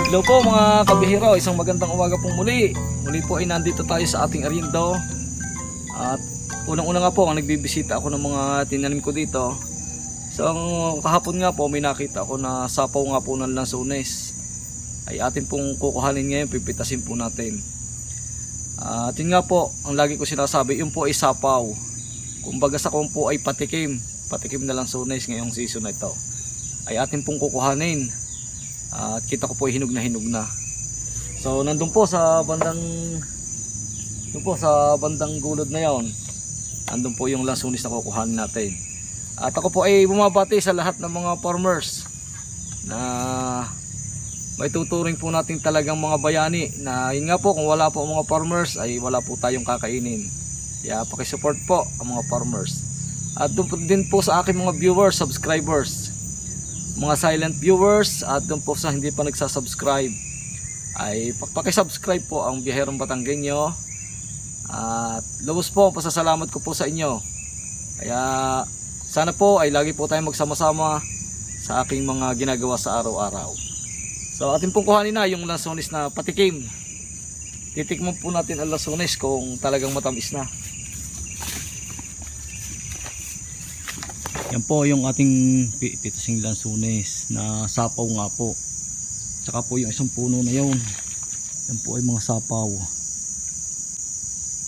Hello po mga kabihero, isang magandang umaga pong muli. Muli po ay nandito tayo sa ating arindo. At unang-una nga po, ang nagbibisita ako ng mga tinanim ko dito. So kahapon nga po may nakita ako na sapaw nga po ng lansones. Ay atin pong kukuhanin ngayon, pipitasin po natin. At yun nga po, ang lagi ko sinasabi, yun po ay sapaw. Kumbaga sa kung po ay patikim na lansones ngayong season na ito. Ay atin pong kukuhanin. At kita ko po ay hinog na. So nandun po sa bandang gulod na yon. Nandun po yung lansones na kukuhanin natin. At ako po ay bumabati sa lahat ng mga farmers na may tuturing po natin talagang mga bayani na yun nga po, kung wala po mga farmers ay wala po tayong kakainin. Kaya pakisupport po ang mga farmers. At doon po din po sa aking mga viewers, subscribers, mga silent viewers, at doon po sa hindi pa nagsasubscribe ay pakisubscribe po ang Biyaherong Batanggenyo. At lubos po ang pasasalamat ko po sa inyo. Kaya sana po ay lagi po tayong magsama-sama sa aking mga ginagawa sa araw-araw. So atin pong kuhanin na yung lansones na patikim. Titikman po natin ang lansones kung talagang matamis na. Yan po yung ating pitasing lansones na sapaw nga po. Tsaka po yung isang puno na yun. Yan po ay mga sapaw.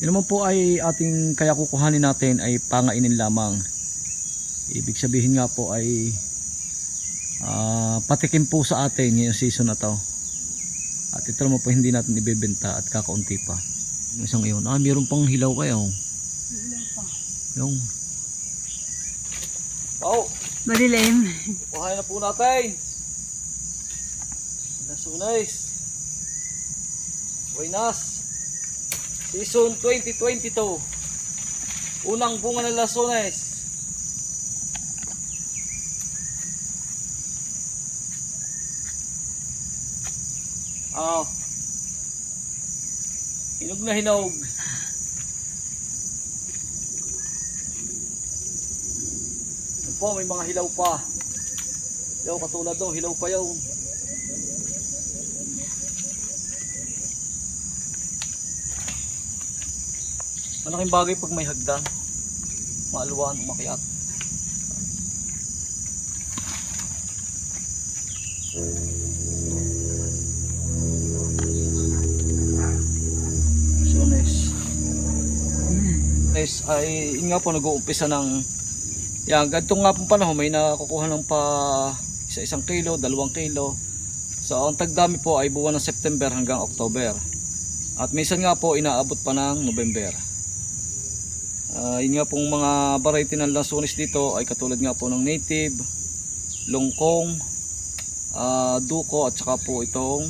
Yan naman po ay ating kaya kukuhanin natin ay pangainin lamang. Ibig sabihin nga po ay patikim po sa atin ngayong season na to. At ito naman po hindi natin ibebenta at kakaunti pa. Yung isang iyon. Mayroon pang hilaw kayo. Hilaw pa. Yung Madilim. kuhain na po natin. Lansones. Buenas. Season 2022. Unang bunga ng lansones. Hinog na hinog. Po, may mga hilaw pa. Hilaw katulad doon, hilaw pa yun. Malaking bagay pag may hagdan. Maaluan, umakyat. So nice. Nice ay yun nga po, nag-uumpisa ng yan, ganito nga pong panahon may nakukuha ng pa isang kilo, 2 kilo. So ang tagdami po ay buwan ng September hanggang October. At minsan nga po inaabot pa ng November. Yun nga pong mga variety ng lansones dito ay katulad nga po ng native, longkong, duko, at saka po itong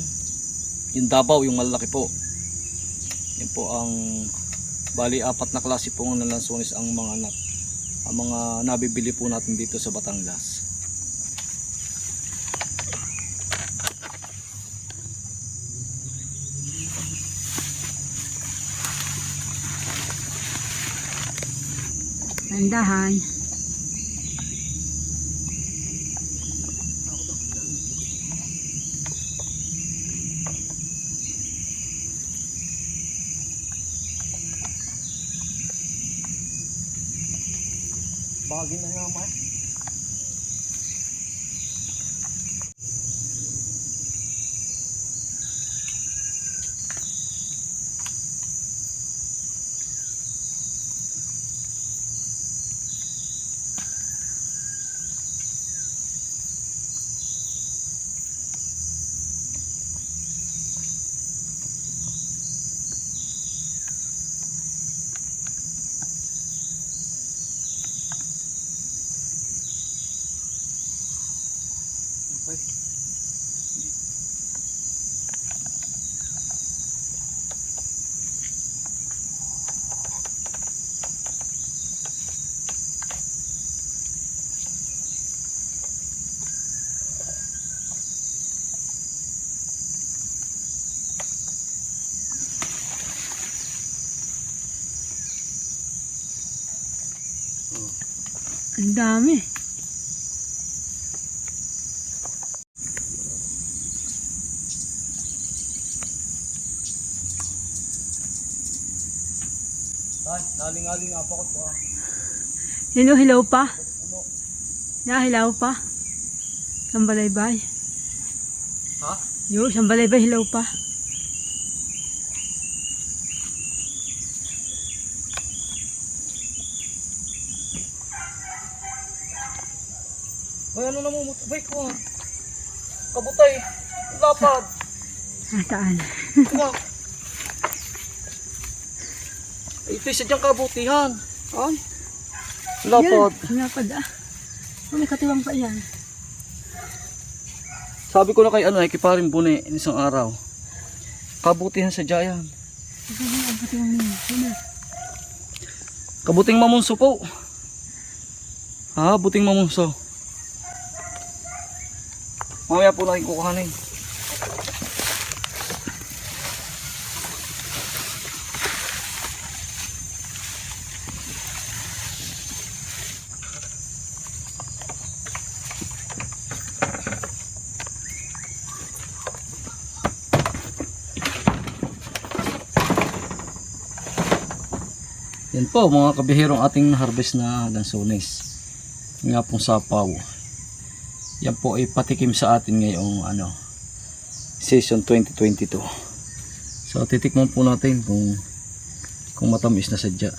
yung Davao, yung malaki po. Yan po ang bali 4 na klase po ng lansones ang mga nabibili po natin dito sa Batangas. Tandahan. Bagay na naman. Ang dami. Ay, naling-aling nga pa ko pa. Hilaw pa. Hilaw pa. Sambalaybay. Ha? Yo, sambalaybay hilaw pa. Ay, ano na mo? Wait ko. Kabutay. Lapad. Saan? Wak. Ito'y sadyang kabutihan. Ay. Lapad. Yan, lapad ah. May katiwang pa yan. Sabi ko na kay ano, kiparin buni isang araw. Kabutihan sa Jayan. Kabuting mamunso po. Ha, buting mamunso. Mamaya po natin kukuhanin. Yan po mga kabihirong ating harvest na lansones. Nga pong sapaw. Yan po ay patikim sa atin ngayong season 2022. So titikman po natin kung matamis na sadya.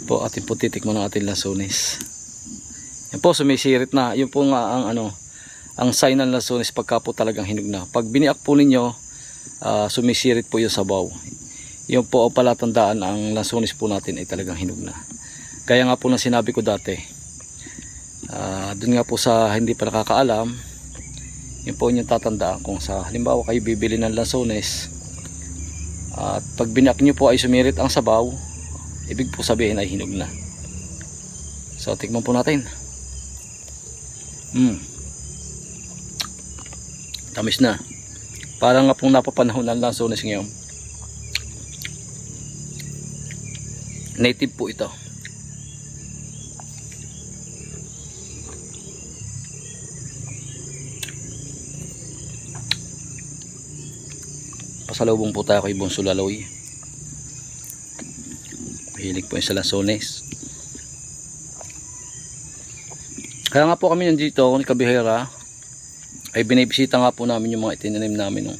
Po atin po titikman ng ating lansones. Yan po sumisirit na. Yun po nga ang sign ng lansones pagka po talagang hinog na. Pag biniak po ninyo, sumisirit po yung sabaw. Yung po ang palatandaan ang lansones po natin ay talagang hinog na. Kaya nga po na sinabi ko dati, dun nga po sa hindi pa nakakaalam, yun po yung tatandaan kung sa halimbawa kayo bibili ng lansones at pag binak nyo po ay sumirit ang sabaw, ibig po sabihin ay hinog na. So tikman po natin. Tamis na. Parang nga pong napapanahon ng lansones ngayon. Native po ito. Pasalubong po tayo kay Bonso Laloy. Mahilig po yung sa lansones. Kaya nga po kami nandito ni Kabihera ay binibisita nga po namin yung mga itinanim namin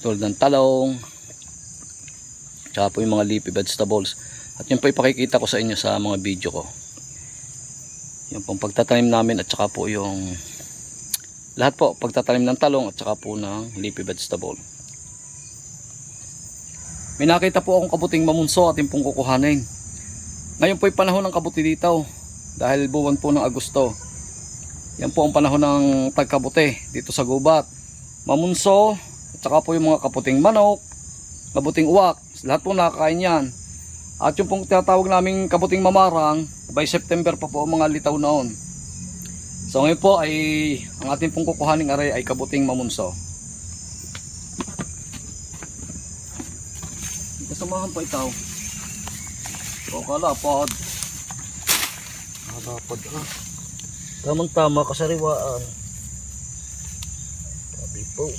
tulad ng talong tsaka po yung mga leafy vegetables. At yun po ipakikita ko sa inyo sa mga video ko. Yung pong pagtatanim namin at saka po yung lahat po, pagtatanim ng talong at saka po ng leafy vegetable. May nakita po akong kabuting mamunso at yung pong kukuhanin. Ngayon po ay panahon ng kabuti dito dahil buwan po ng Agosto. Yan po ang panahon ng tagkabuti dito sa gubat. Mamunso at saka po yung mga kaputing manok, kabuting uwak, lahat po nakakain yan. At yung pong tinatawag naming kabuting mamarang, by September pa po ang mga litaw noon. So ngayon po ay ang ating pong kukuhaning aray ay kabuting mamunso. Kasamahan pa itaw. O kalapad. Kalapad Tamang tama kasariwaan. Sabi po.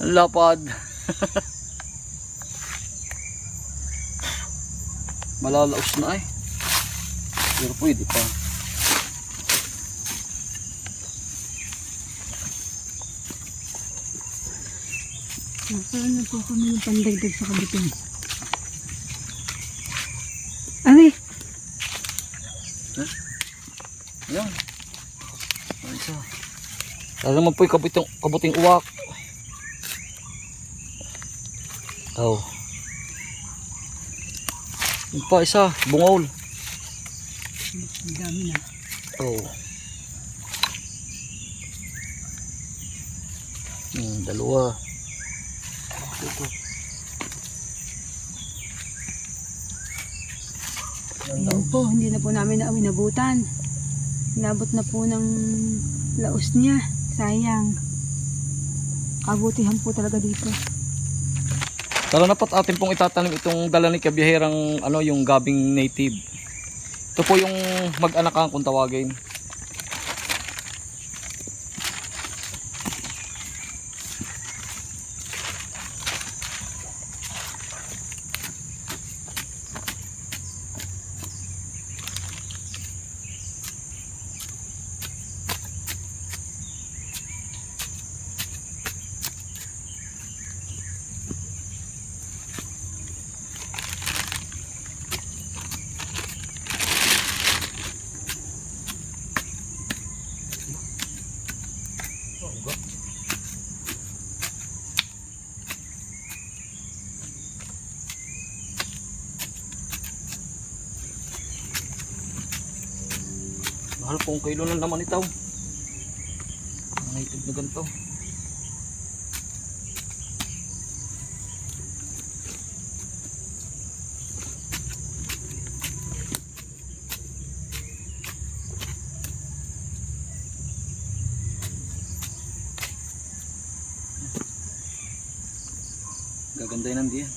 Ang lapad. Malalaos na pero pwede pa. Saan na po kami ng pandagdag sa kabuting? Ari! Ayan. Isa. Lalo naman po yung kabuting uwak. Yung pa isa, bungol. Ang dami na. Dalawa. Ayan po, hindi na po namin nabutan. Inabot na po ng laos niya. Sayang. Kabutihan po talaga dito. Tara na pat atin pong itatanim itong dala ni Kabiherang yung gabing native. Ito po yung mag-anakan kung tawagin. Mahal po ang kilo ng laman ito. Native na ganito. Gaganda yun ang diyan.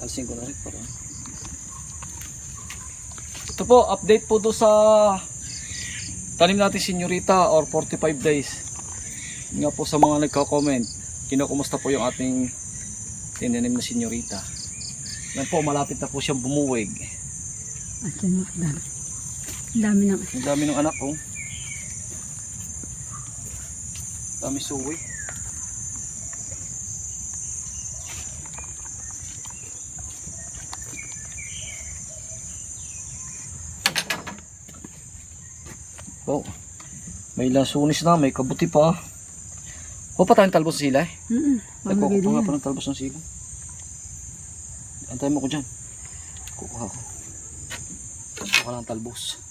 Talsing ko na rin para. Ito po, update po do sa tanim natin senyorita or 45 days. Nga po sa mga nagko-comment, kinukumusta po yung ating tinanim na senyorita. Yan po, malapit na po siyang bumuwig. At yan, dami ng Ang dami ng anak ko. Dami suwi. Oh, may lasunis na, may kabuti pa. O pa tayong talbos ng sila eh. Nagkukuha nga pa ng talbos ng sila. Antayin mo ko dyan. Kukuha ko. Kukuha ng talbos.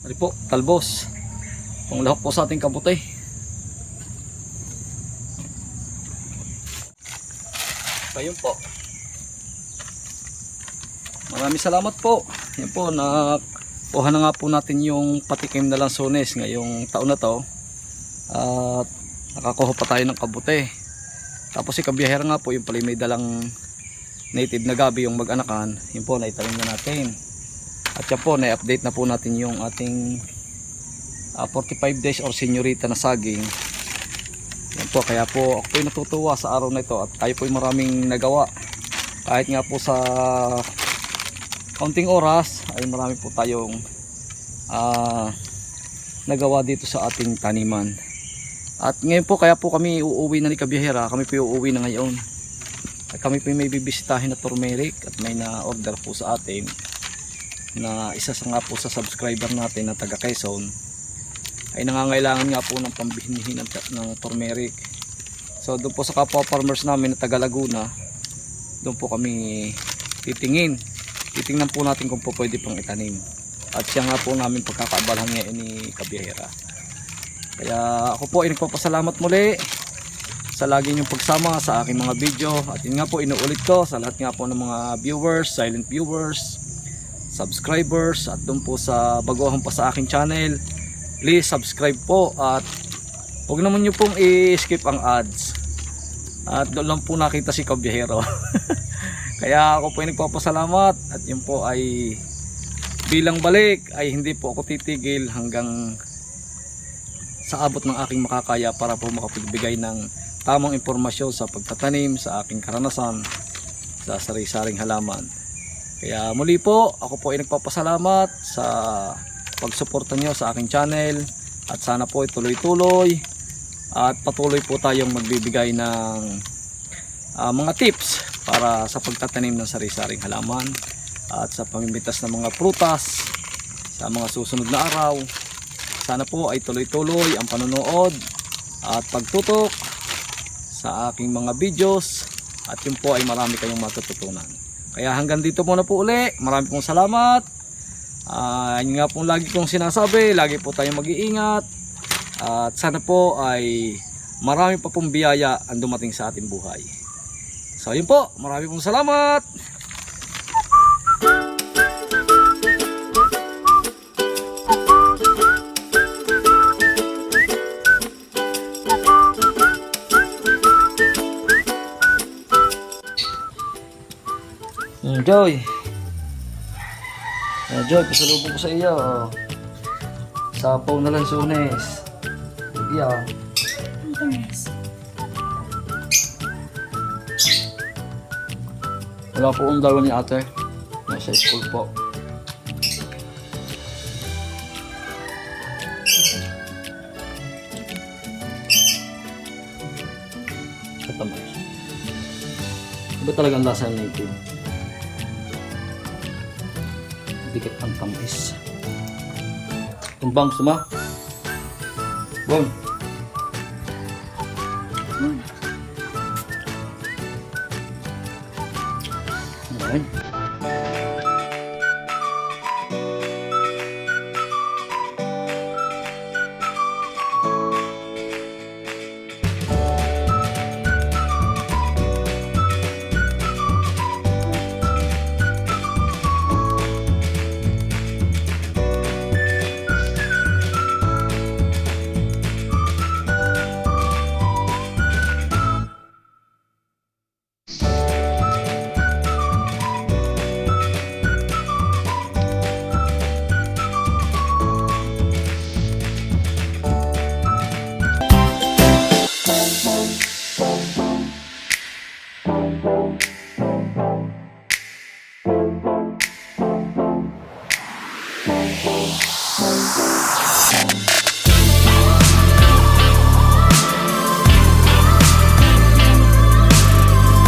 Ano po, talbos. Panglahok po sa ating kabuti. Ayun po. Maraming salamat po. Yan po, nakuha na nga po natin yung patikim na lansones ngayong taon na to. At nakakuha pa tayo ng kabuti. Tapos si kabiyahera nga po, yung pala may dalang native na gabi yung mag-anakan. Yun po, naitanim na natin. At yan po, na-update na po natin yung ating 45 days or senyorita na saging. Yan po, kaya po ako po'y natutuwa sa araw na ito at tayo po'y maraming nagawa. Kahit nga po sa kaunting oras ay marami po tayong nagawa dito sa ating taniman. At ngayon po, kaya po kami uuwi na ni kabiyahera. Kami po uuwi na ngayon. At kami po may bibisitahin na turmeric at may na-order po sa atin na isa sa nga po sa subscriber natin na taga Quezon ay nangangailangan nga po ng pambihinihin ng turmeric. So doon po sa kapwa farmers namin na taga Laguna, doon po kami titingnan po natin kung po pwede pang itanim. At siya nga po namin pagkakaabalahan ngayon ni kabiyahera. Kaya ako po ay nagpapasalamat muli sa lagi niyong pagsama sa aking mga video. At yun nga po, inuulit ko sa lahat nga po ng mga viewers, silent viewers, subscribers, at doon po sa baguhan pa sa aking channel, please subscribe po at huwag naman nyo pong i-skip ang ads. At doon lang po nakita si kabiyahero. Kaya ako po ay nagpapasalamat at yun po ay bilang balik ay hindi po ako titigil hanggang sa abot ng aking makakaya para po makapagbigay ng tamang impormasyon sa pagtatanim, sa aking karanasan sa sari-saring halaman. Kaya muli po, ako po ay nagpapasalamat sa pagsuporta nyo sa aking channel at sana po ay tuloy-tuloy at patuloy po tayong magbibigay ng mga tips para sa pagtatanim ng sari-saring halaman at sa pamimitas ng mga prutas sa mga susunod na araw. Sana po ay tuloy-tuloy ang panonood at pagtutok sa aking mga videos at yun po ay marami kayong matututunan. Kaya hanggang dito muna po uli. Marami pong salamat. Yun nga pong lagi kong sinasabi, lagi po tayong mag-iingat. At sana po ay marami pa pong biyaya ang dumating sa ating buhay. So yun po, marami pong salamat. Joy. Joy, pasalubong ko sa iyo. Sapaw na lansunes. Yan. Ang tamis. Wala po ang dalawa ni ate. Nasa school po. Katamas. Iba talaga ang lasa ng native. Dikit ang tamis. Tumbang suma. Bon. Ayan.